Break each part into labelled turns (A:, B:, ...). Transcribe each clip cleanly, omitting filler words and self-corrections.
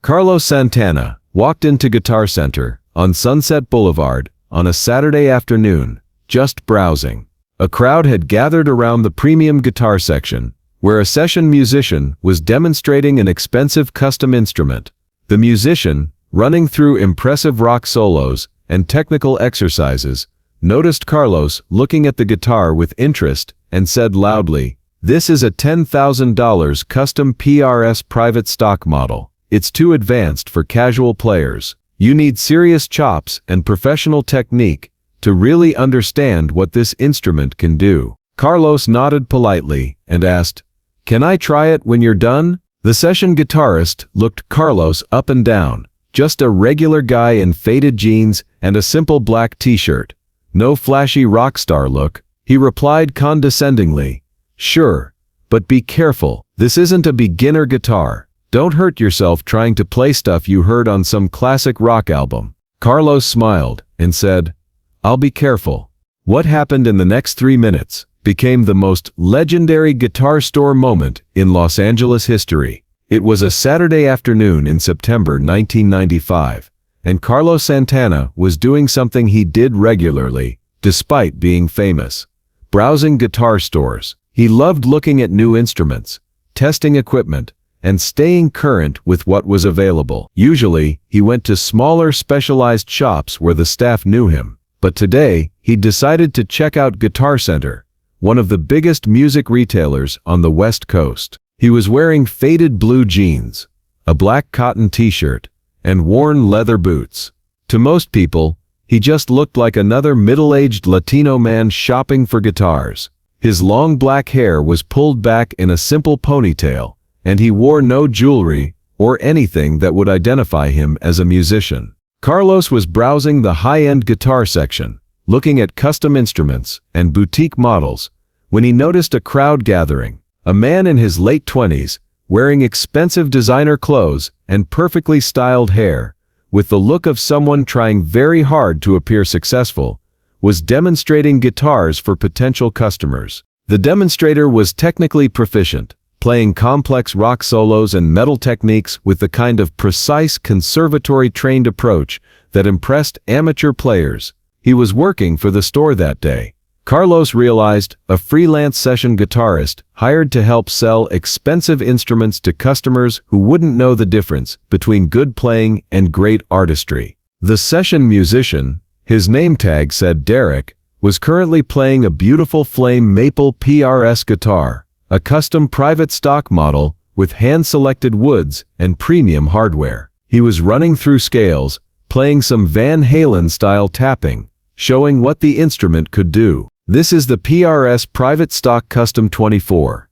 A: Carlos Santana walked into Guitar Center on Sunset Boulevard on a Saturday afternoon, just browsing. A crowd had gathered around the premium guitar section, where a session musician was demonstrating an expensive custom instrument. The musician, running through impressive rock solos and technical exercises, noticed Carlos looking at the guitar with interest and said loudly, "This is a $10,000 custom PRS private stock model. It's too advanced for casual players. You need serious chops and professional technique to really understand what this instrument can do." Carlos nodded politely and asked, "Can I try it when you're done?" The session guitarist looked Carlos up and down, just a regular guy in faded jeans and a simple black t-shirt. No flashy rock star look. He replied condescendingly, "Sure, but be careful. This isn't a beginner guitar. Don't hurt yourself trying to play stuff you heard on some classic rock album." Carlos smiled and said, "I'll be careful." What happened in the next 3 minutes became the most legendary guitar store moment in Los Angeles history. It was a Saturday afternoon in September 1995, and Carlos Santana was doing something he did regularly, despite being famous: browsing guitar stores. He loved looking at new instruments, testing equipment, and staying current with what was available. Usually, he went to smaller specialized shops where the staff knew him, but today, he decided to check out Guitar Center, one of the biggest music retailers on the West Coast. He was wearing faded blue jeans, a black cotton t-shirt, and worn leather boots. To most people, he just looked like another middle-aged Latino man shopping for guitars. His long black hair was pulled back in a simple ponytail, and he wore no jewelry or anything that would identify him as a musician. Carlos was browsing the high-end guitar section, looking at custom instruments and boutique models, when he noticed a crowd gathering. A man in his late 20s, wearing expensive designer clothes and perfectly styled hair, with the look of someone trying very hard to appear successful, was demonstrating guitars for potential customers. The demonstrator was technically proficient, playing complex rock solos and metal techniques with the kind of precise conservatory-trained approach that impressed amateur players. He was working for the store that day. Carlos realized, a freelance session guitarist hired to help sell expensive instruments to customers who wouldn't know the difference between good playing and great artistry. The session musician, his name tag said Derek, was currently playing a beautiful flame maple PRS guitar, a custom private stock model with hand-selected woods and premium hardware. He was running through scales, playing some Van Halen-style tapping, showing what the instrument could do. "This is the PRS Private Stock Custom 24,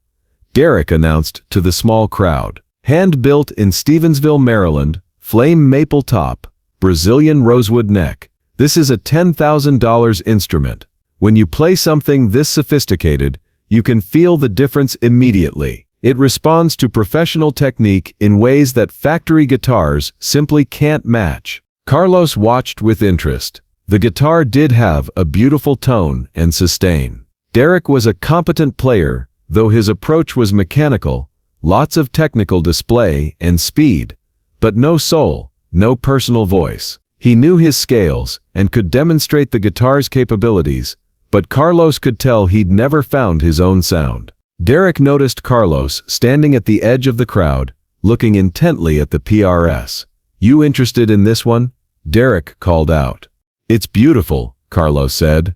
A: Derek announced to the small crowd. "Hand-built in Stevensville, Maryland, flame maple top, Brazilian rosewood neck. This is a $10,000 instrument. When you play something this sophisticated, you can feel the difference immediately. It responds to professional technique in ways that factory guitars simply can't match." Carlos watched with interest. The guitar did have a beautiful tone and sustain. Derek was a competent player, though his approach was mechanical, lots of technical display and speed, but no soul, no personal voice. He knew his scales and could demonstrate the guitar's capabilities, but Carlos could tell he'd never found his own sound. Derek noticed Carlos standing at the edge of the crowd, looking intently at the PRS. "You interested in this one?" Derek called out. "It's beautiful," Carlos said.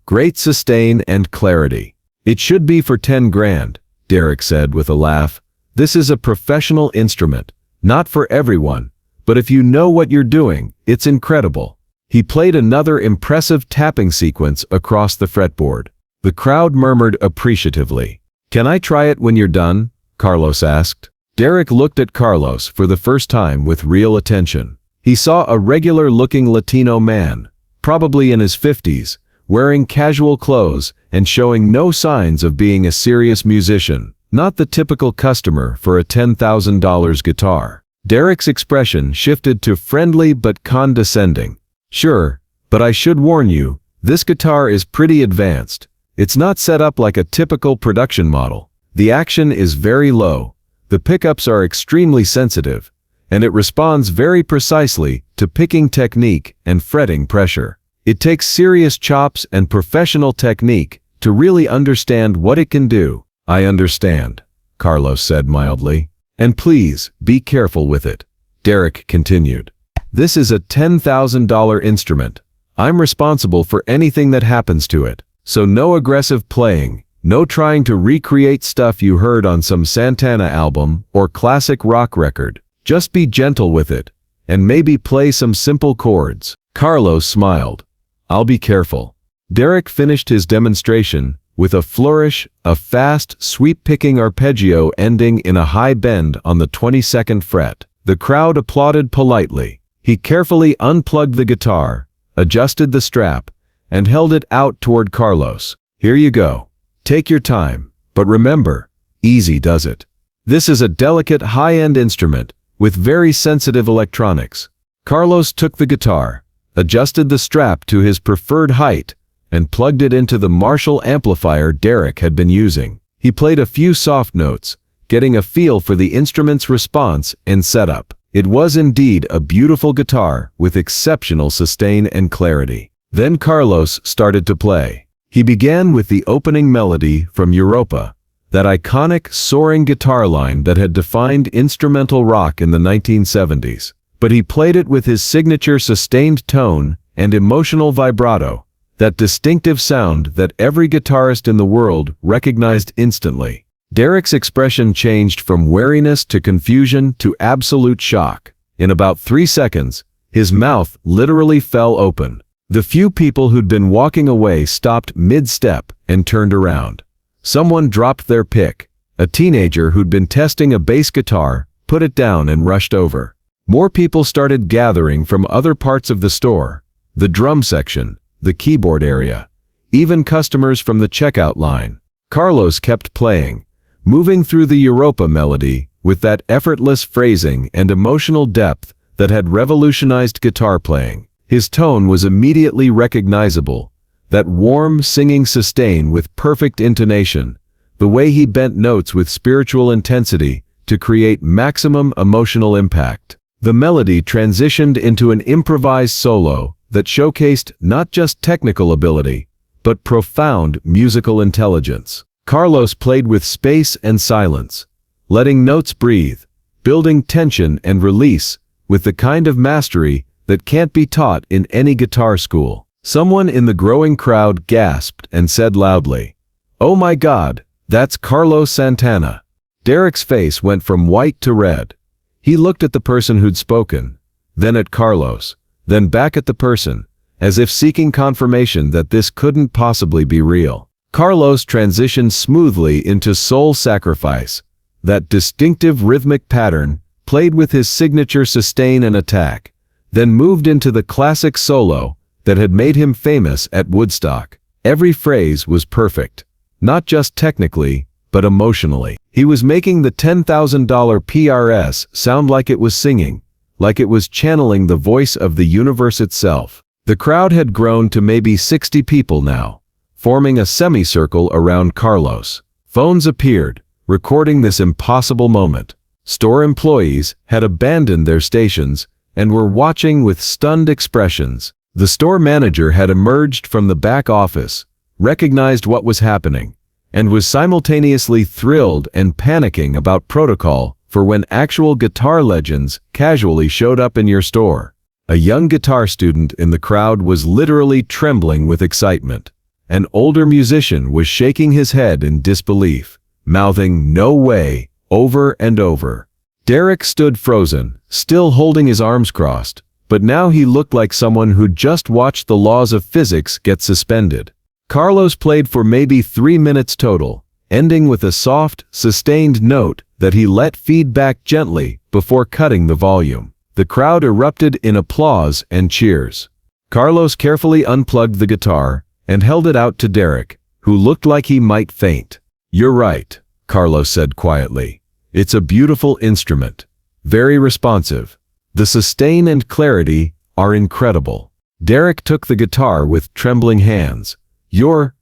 A: "Great sustain and clarity." "It should be for 10 grand, Derek said with a laugh. "This is a professional instrument, not for everyone, but if you know what you're doing, it's incredible." He played another impressive tapping sequence across the fretboard. The crowd murmured appreciatively. "Can I try it when you're done?" Carlos asked. Derek looked at Carlos for the first time with real attention. He saw a regular-looking Latino man, probably in his 50s, wearing casual clothes and showing no signs of being a serious musician, not the typical customer for a $10,000 guitar. Derek's expression shifted to friendly but condescending. "Sure, but I should warn you, this guitar is pretty advanced. It's not set up like a typical production model. The action is very low, the pickups are extremely sensitive, and it responds very precisely to picking technique and fretting pressure. It takes serious chops and professional technique to really understand what it can do. I understand, Carlos said mildly. And please, be careful with it, Derek continued. This is a $10,000 instrument. I'm responsible for anything that happens to it. So no aggressive playing, no trying to recreate stuff you heard on some Santana album or classic rock record. Just be gentle with it, and maybe play some simple chords. Carlos smiled. I'll be careful. Derek finished his demonstration with a flourish, a fast, sweep-picking arpeggio ending in a high bend on the 22nd fret. The crowd applauded politely. He carefully unplugged the guitar, adjusted the strap, and held it out toward Carlos. Here you go. Take your time, but remember, easy does it. This is a delicate high-end instrument with very sensitive electronics. Carlos took the guitar, adjusted the strap to his preferred height, and plugged it into the Marshall amplifier Derek had been using. He played a few soft notes, getting a feel for the instrument's response and setup. It was indeed a beautiful guitar with exceptional sustain and clarity. Then Carlos started to play. He began with the opening melody from Europa, that iconic soaring guitar line that had defined instrumental rock in the 1970s. But he played it with his signature sustained tone and emotional vibrato, that distinctive sound that every guitarist in the world recognized instantly. Derek's expression changed from wariness to confusion to absolute shock. In about 3 seconds, his mouth literally fell open. The few people who'd been walking away stopped mid-step and turned around. Someone dropped their pick. A teenager who'd been testing a bass guitar put it down and rushed over. More people started gathering from other parts of the store, the drum section, the keyboard area, even customers from the checkout line. Carlos kept playing, moving through the Europa melody with that effortless phrasing and emotional depth that had revolutionized guitar playing. His tone was immediately recognizable, that warm, singing sustain with perfect intonation, the way he bent notes with spiritual intensity to create maximum emotional impact. The melody transitioned into an improvised solo that showcased not just technical ability, but profound musical intelligence. Carlos played with space and silence, letting notes breathe, building tension and release with the kind of mastery that can't be taught in any guitar school. Someone in the growing crowd gasped and said loudly, "Oh my God, that's Carlos Santana." Derek's face went from white to red. He looked at the person who'd spoken, then at Carlos, then back at the person, as if seeking confirmation that this couldn't possibly be real. Carlos transitioned smoothly into Soul Sacrifice, that distinctive rhythmic pattern played with his signature sustain and attack, then moved into the classic solo that had made him famous at Woodstock. Every phrase was perfect, not just technically, but emotionally. He was making the $10,000 PRS sound like it was singing, like it was channeling the voice of the universe itself. The crowd had grown to maybe 60 people now, forming a semicircle around Carlos. Phones appeared, recording this impossible moment. Store employees had abandoned their stations and were watching with stunned expressions. The store manager had emerged from the back office, recognized what was happening, and was simultaneously thrilled and panicking about protocol for when actual guitar legends casually showed up in your store. A young guitar student in the crowd was literally trembling with excitement. An older musician was shaking his head in disbelief, mouthing "No way" over and over. Derek stood frozen, still holding his arms crossed, but now he looked like someone who'd just watched the laws of physics get suspended. Carlos played for maybe 3 minutes total, ending with a soft, sustained note that he let feed back gently before cutting the volume. The crowd erupted in applause and cheers. Carlos carefully unplugged the guitar and held it out to Derek, who looked like he might faint. "You're right," Carlos said quietly. "It's a beautiful instrument, very responsive. The sustain and clarity are incredible." Derek took the guitar with trembling hands. You're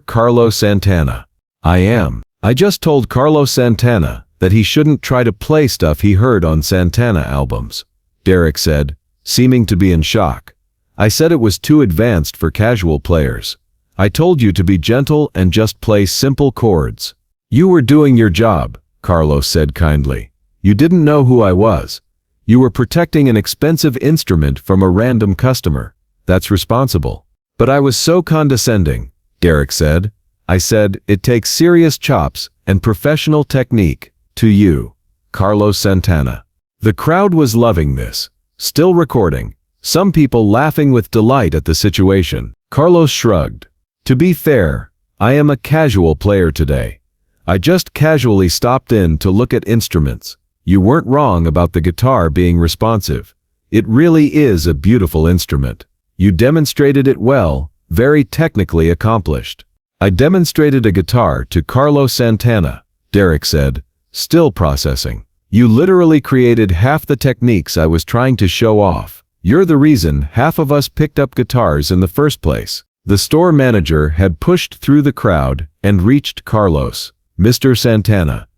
A: Carlos Santana." "I am. I just told Carlos Santana that he shouldn't try to play stuff he heard on Santana albums. Derek said, seeming to be in shock. I said it was too advanced for casual players. I told you to be gentle and just play simple chords. You were doing your job, Carlos said kindly. You didn't know who I was. You were protecting an expensive instrument from a random customer. That's responsible. But I was so condescending, Derek said. I said, it takes serious chops and professional technique to you, Carlos Santana. The crowd was loving this. Still recording. Some people laughing with delight at the situation. Carlos shrugged. To be fair, I am a casual player today. I just casually stopped in to look at instruments. You weren't wrong about the guitar being responsive. It really is a beautiful instrument. You demonstrated it well, very technically accomplished. I demonstrated a guitar to Carlos Santana, Derek said, still processing. You literally created half the techniques I was trying to show off. You're the reason half of us picked up guitars in the first place. The store manager had pushed through the crowd and reached Carlos. Mr. Santana,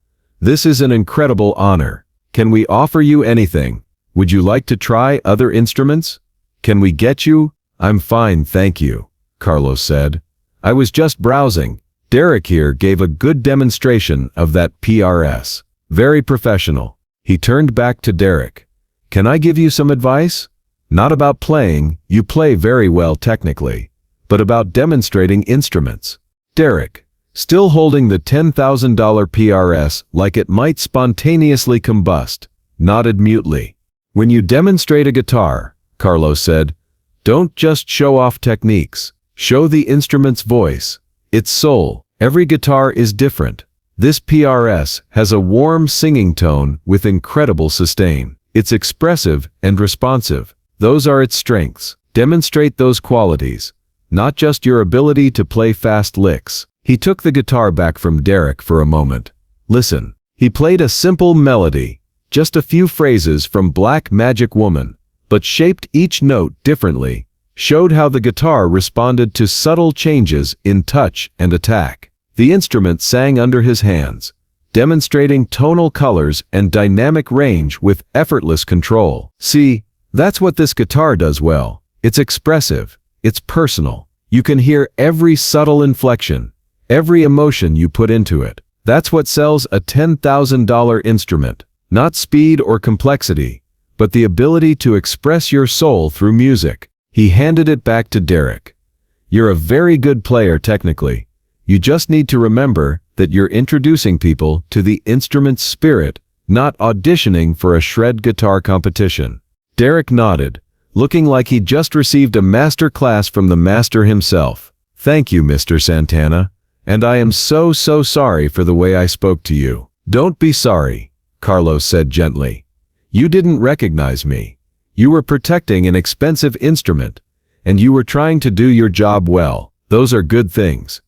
A: this is an incredible honor. Can we offer you anything? Would you like to try other instruments? Can we get you? I'm fine, thank you, Carlos said. I was just browsing. Derek here gave a good demonstration of that PRS. Very professional. He turned back to Derek. Can I give you some advice? Not about playing, you play very well technically, but about demonstrating instruments. Derek, still holding the $10,000 PRS like it might spontaneously combust, nodded mutely. When you demonstrate a guitar, Carlos said, don't just show off techniques. Show the instrument's voice, its soul. Every guitar is different. This PRS has a warm singing tone with incredible sustain. It's expressive and responsive. Those are its strengths. Demonstrate those qualities, not just your ability to play fast licks. He took the guitar back from Derek for a moment. Listen. He played a simple melody, just a few phrases from Black Magic Woman, but shaped each note differently, showed how the guitar responded to subtle changes in touch and attack. The instrument sang under his hands, demonstrating tonal colors and dynamic range with effortless control. See, that's what this guitar does well. It's expressive, it's personal. You can hear every subtle inflection, every emotion you put into it. That's what sells a $10,000 instrument. Not speed or complexity, but the ability to express your soul through music. He handed it back to Derek. You're a very good player technically. You just need to remember that you're introducing people to the instrument's spirit, not auditioning for a shred guitar competition. Derek nodded, looking like he'd just received a master class from the master himself. Thank you, Mr. Santana. And I am so sorry for the way I spoke to you. Don't be sorry, Carlos said gently. You didn't recognize me. You were protecting an expensive instrument, and you were trying to do your job well. Those are good things.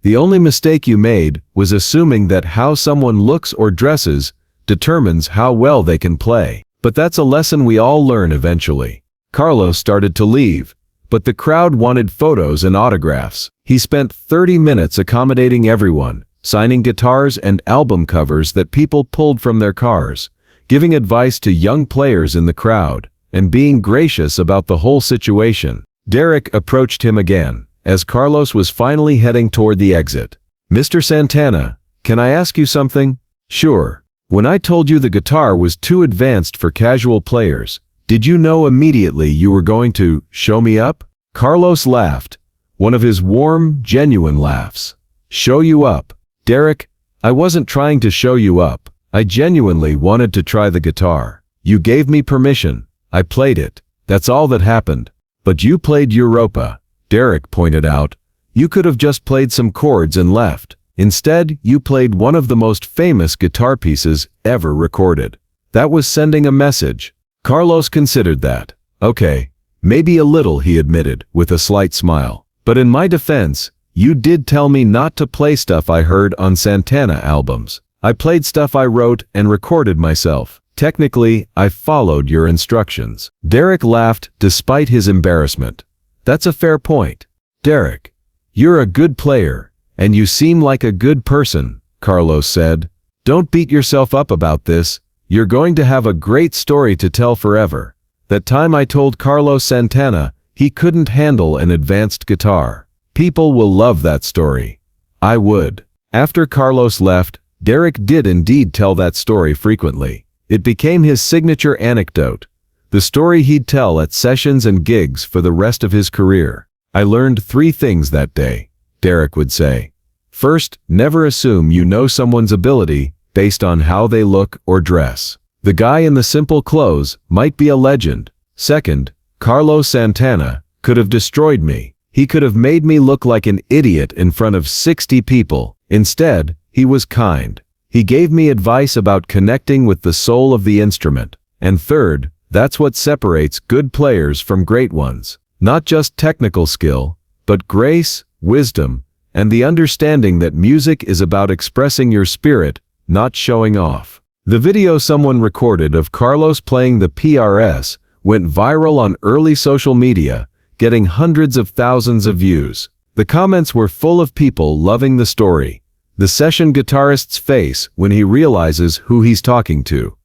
A: The only mistake you made was assuming that how someone looks or dresses determines how well they can play. But that's a lesson we all learn eventually. Carlos started to leave, but the crowd wanted photos and autographs. He spent 30 minutes accommodating everyone, signing guitars and album covers that people pulled from their cars, giving advice to young players in the crowd, and being gracious about the whole situation. Derek approached him again, as Carlos was finally heading toward the exit. Mr. Santana, can I ask you something? Sure. When I told you the guitar was too advanced for casual players, did you know immediately you were going to show me up? Carlos laughed, one of his warm, genuine laughs. Show you up. Derek, I wasn't trying to show you up. I genuinely wanted to try the guitar. You gave me permission. I played it. That's all that happened. But you played Europa, Derek pointed out. You could have just played some chords and left. Instead, you played one of the most famous guitar pieces ever recorded. That was sending a message. Carlos considered that. Okay, maybe a little, he admitted, with a slight smile. But in my defense, you did tell me not to play stuff I heard on Santana albums. I played stuff I wrote and recorded myself. Technically, I followed your instructions. Derek laughed despite his embarrassment. That's a fair point. Derek, you're a good player, and you seem like a good person, Carlos said. Don't beat yourself up about this, you're going to have a great story to tell forever. That time I told Carlos Santana he couldn't handle an advanced guitar. People will love that story. I would. After Carlos left, Derek did indeed tell that story frequently. It became his signature anecdote, the story he'd tell at sessions and gigs for the rest of his career. I learned 3 things that day, Derek would say. First, never assume you know someone's ability based on how they look or dress. The guy in the simple clothes might be a legend. Second, Carlos Santana could have destroyed me. He could have made me look like an idiot in front of 60 people. Instead, he was kind. He gave me advice about connecting with the soul of the instrument. And third, that's what separates good players from great ones. Not just technical skill, but grace, wisdom, and the understanding that music is about expressing your spirit, not showing off. The video someone recorded of Carlos playing the PRS went viral on early social media, getting hundreds of thousands of views. The comments were full of people loving the story. The session guitarist's face when he realizes who he's talking to.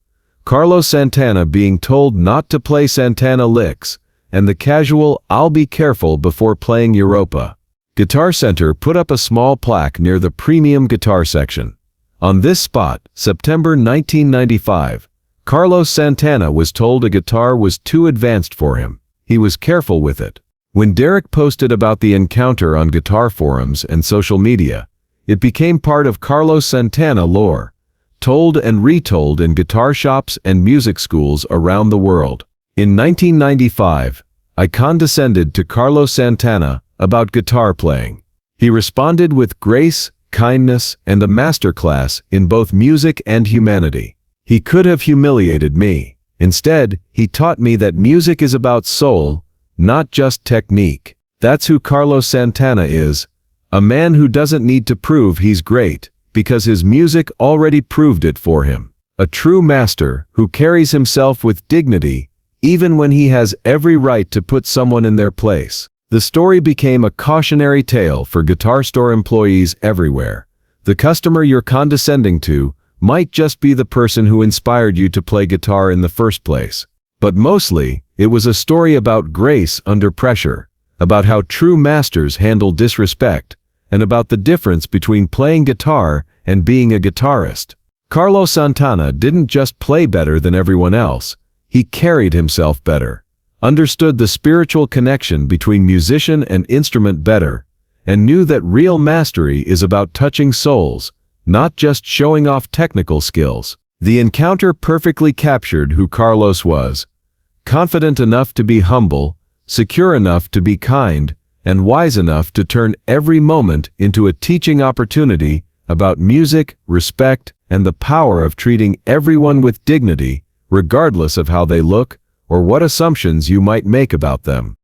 A: Carlos Santana being told not to play Santana licks, and the casual "I'll be careful before playing Europa." Guitar Center put up a small plaque near the premium guitar section. On this spot, September 1995, Carlos Santana was told a guitar was too advanced for him. He was careful with it. When Derek posted about the encounter on guitar forums and social media, it became part of Carlos Santana lore, told and retold in guitar shops and music schools around the world. In 1995, I condescended to Carlos Santana about guitar playing. He responded with grace, kindness, and a masterclass in both music and humanity. He could have humiliated me. Instead, he taught me that music is about soul, not just technique. That's who Carlos Santana is, a man who doesn't need to prove he's great, because his music already proved it for him. A true master who carries himself with dignity, even when he has every right to put someone in their place. The story became a cautionary tale for guitar store employees everywhere. The customer you're condescending to might just be the person who inspired you to play guitar in the first place. But mostly, it was a story about grace under pressure, about how true masters handle disrespect, and about the difference between playing guitar and being a guitarist. Carlos Santana didn't just play better than everyone else, he carried himself better, understood the spiritual connection between musician and instrument better, and knew that real mastery is about touching souls, not just showing off technical skills. The encounter perfectly captured who Carlos was, confident enough to be humble, secure enough to be kind, and wise enough to turn every moment into a teaching opportunity about music, respect, and the power of treating everyone with dignity, regardless of how they look or what assumptions you might make about them.